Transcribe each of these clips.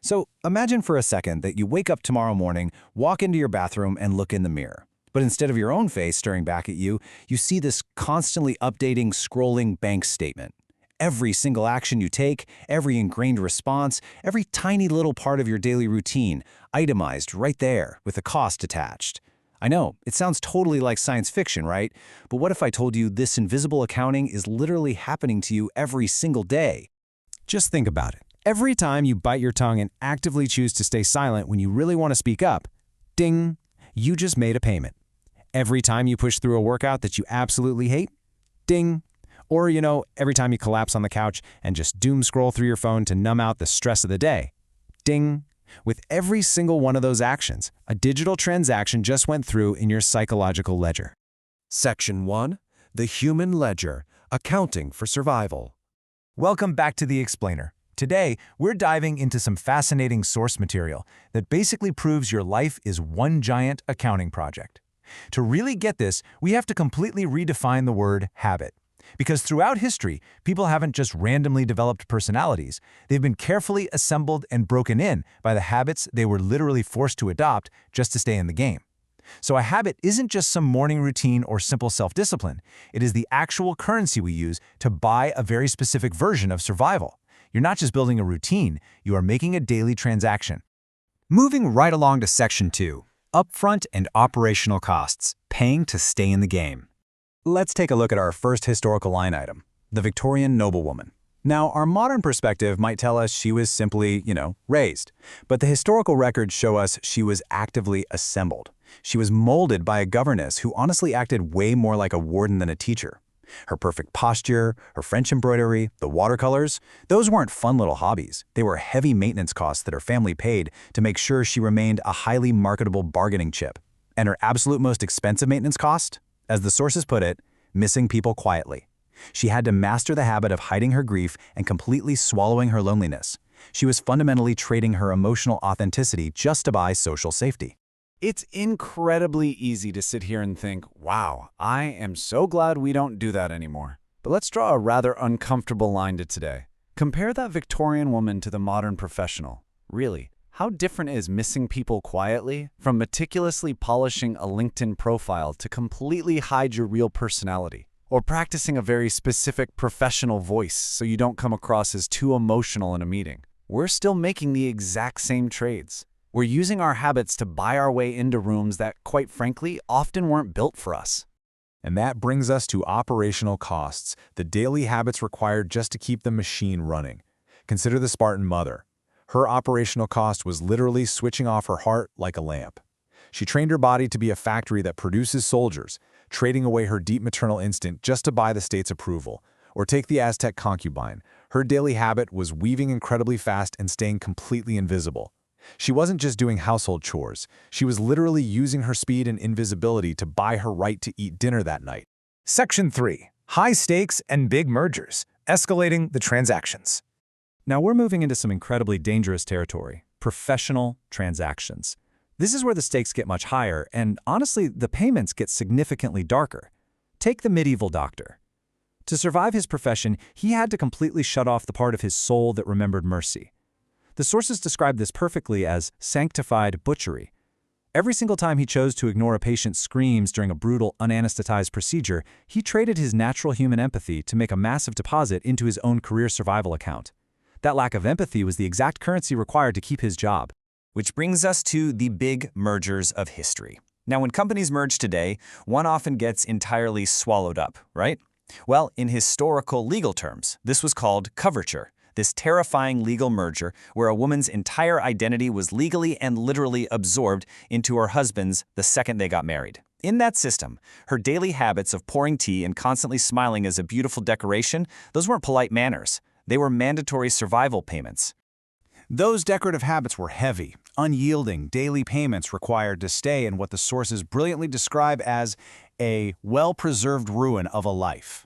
So imagine for a second that you wake up tomorrow morning, walk into your bathroom, and look in the mirror. But instead of your own face staring back at you, you see this constantly updating, scrolling bank statement. Every single action you take, every ingrained response, every tiny little part of your daily routine, itemized right there with a cost attached. I know, it sounds totally like science fiction, right? But what if I told you this invisible accounting is literally happening to you every single day? Just think about it. Every time you bite your tongue and actively choose to stay silent when you really want to speak up, ding, you just made a payment. Every time you push through a workout that you absolutely hate, ding. Or, every time you collapse on the couch and just doom scroll through your phone to numb out the stress of the day, ding. With every single one of those actions, a digital transaction just went through in your psychological ledger. Section 1. The Human Ledger, Accounting for Survival. Welcome back to The Explainer. Today, we're diving into some fascinating source material that basically proves your life is one giant accounting project. To really get this, we have to completely redefine the word habit. Because throughout history, people haven't just randomly developed personalities, they've been carefully assembled and broken in by the habits they were literally forced to adopt just to stay in the game. So a habit isn't just some morning routine or simple self-discipline. It is the actual currency we use to buy a very specific version of survival. You're not just building a routine, you are making a daily transaction. Moving right along to Section 2, Upfront and Operational Costs, Paying to Stay in the Game. Let's take a look at our first historical line item, the Victorian noblewoman. Now, our modern perspective might tell us she was simply, raised. But the historical records show us she was actively assembled. She was molded by a governess who honestly acted way more like a warden than a teacher. Her perfect posture, her French embroidery, the watercolors, those weren't fun little hobbies. They were heavy maintenance costs that her family paid to make sure she remained a highly marketable bargaining chip. And her absolute most expensive maintenance cost? As the sources put it, missing people quietly. She had to master the habit of hiding her grief and completely swallowing her loneliness. She was fundamentally trading her emotional authenticity just to buy social safety. It's incredibly easy to sit here and think, wow, I am so glad we don't do that anymore. But let's draw a rather uncomfortable line to today. Compare that Victorian woman to the modern professional. Really, how different is missing people quietly from meticulously polishing a LinkedIn profile to completely hide your real personality? Or practicing a very specific professional voice so you don't come across as too emotional in a meeting? We're still making the exact same trades. We're using our habits to buy our way into rooms that, quite frankly, often weren't built for us. And that brings us to operational costs, the daily habits required just to keep the machine running. Consider the Spartan mother. Her operational cost was literally switching off her heart like a lamp. She trained her body to be a factory that produces soldiers, trading away her deep maternal instinct just to buy the state's approval. Or take the Aztec concubine. Her daily habit was weaving incredibly fast and staying completely invisible. She wasn't just doing household chores. She was literally using her speed and invisibility to buy her right to eat dinner that night. Section 3. High Stakes and Big Mergers, Escalating the Transactions. Now we're moving into some incredibly dangerous territory, professional transactions. This is where the stakes get much higher, and honestly, the payments get significantly darker. Take the medieval doctor. To survive his profession, he had to completely shut off the part of his soul that remembered mercy. The sources describe this perfectly as sanctified butchery. Every single time he chose to ignore a patient's screams during a brutal, unanesthetized procedure, he traded his natural human empathy to make a massive deposit into his own career survival account. That lack of empathy was the exact currency required to keep his job. Which brings us to the big mergers of history. Now, when companies merge today, one often gets entirely swallowed up, right? Well, in historical legal terms, this was called coverture. This terrifying legal merger where a woman's entire identity was legally and literally absorbed into her husband's the second they got married. In that system, her daily habits of pouring tea and constantly smiling as a beautiful decoration, those weren't polite manners. They were mandatory survival payments. Those decorative habits were heavy, unyielding daily payments required to stay in what the sources brilliantly describe as a well-preserved ruin of a life.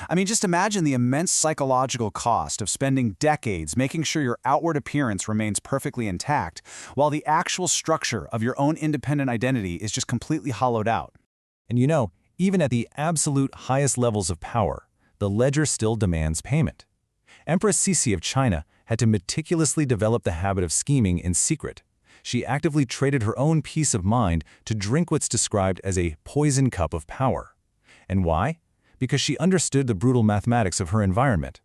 I mean, just imagine the immense psychological cost of spending decades making sure your outward appearance remains perfectly intact, while the actual structure of your own independent identity is just completely hollowed out. And even at the absolute highest levels of power, the ledger still demands payment. Empress Sisi of China had to meticulously develop the habit of scheming in secret. She actively traded her own peace of mind to drink what's described as a poison cup of power. And why? Because she understood the brutal mathematics of her environment.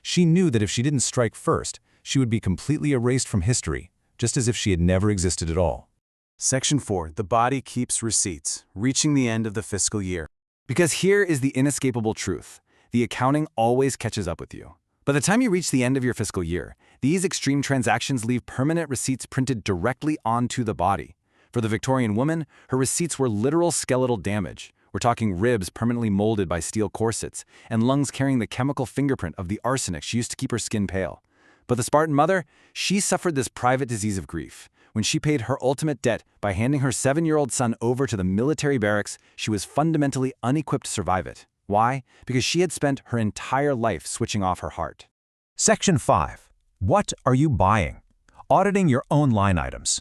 She knew that if she didn't strike first, she would be completely erased from history, just as if she had never existed at all. Section 4. The body keeps receipts, reaching the end of the fiscal year. Because here is the inescapable truth. The accounting always catches up with you. By the time you reach the end of your fiscal year, these extreme transactions leave permanent receipts printed directly onto the body. For the Victorian woman, her receipts were literal skeletal damage. We're talking ribs permanently molded by steel corsets, and lungs carrying the chemical fingerprint of the arsenic she used to keep her skin pale. But the Spartan mother, she suffered this private disease of grief. When she paid her ultimate debt by handing her 7-year-old son over to the military barracks, she was fundamentally unequipped to survive it. Why? Because she had spent her entire life switching off her heart. Section 5. What are you buying? Auditing your own line items.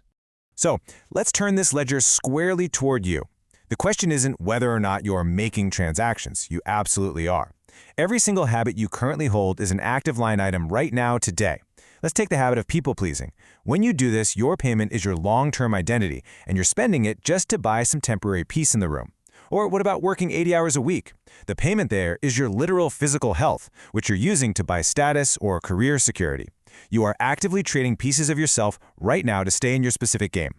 So, let's turn this ledger squarely toward you. The question isn't whether or not you're making transactions. You absolutely are. Every single habit you currently hold is an active line item right now, today. Let's take the habit of people-pleasing. When you do this, your payment is your long-term identity, and you're spending it just to buy some temporary peace in the room. Or what about working 80 hours a week? The payment there is your literal physical health, which you're using to buy status or career security. You are actively trading pieces of yourself right now to stay in your specific game.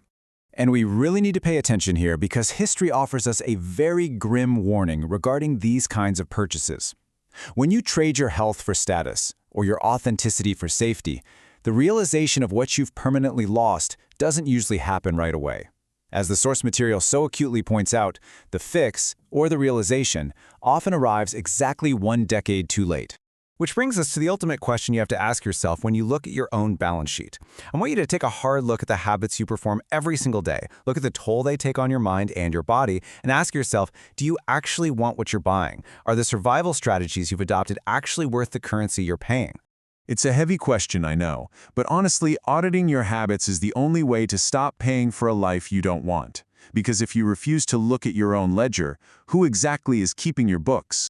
And we really need to pay attention here because history offers us a very grim warning regarding these kinds of purchases. When you trade your health for status, or your authenticity for safety, the realization of what you've permanently lost doesn't usually happen right away. As the source material so acutely points out, the fix, or the realization, often arrives exactly 1 decade too late. Which brings us to the ultimate question you have to ask yourself when you look at your own balance sheet. I want you to take a hard look at the habits you perform every single day. Look at the toll they take on your mind and your body, and ask yourself, do you actually want what you're buying? Are the survival strategies you've adopted actually worth the currency you're paying? It's a heavy question, I know, but honestly, auditing your habits is the only way to stop paying for a life you don't want. Because if you refuse to look at your own ledger, who exactly is keeping your books?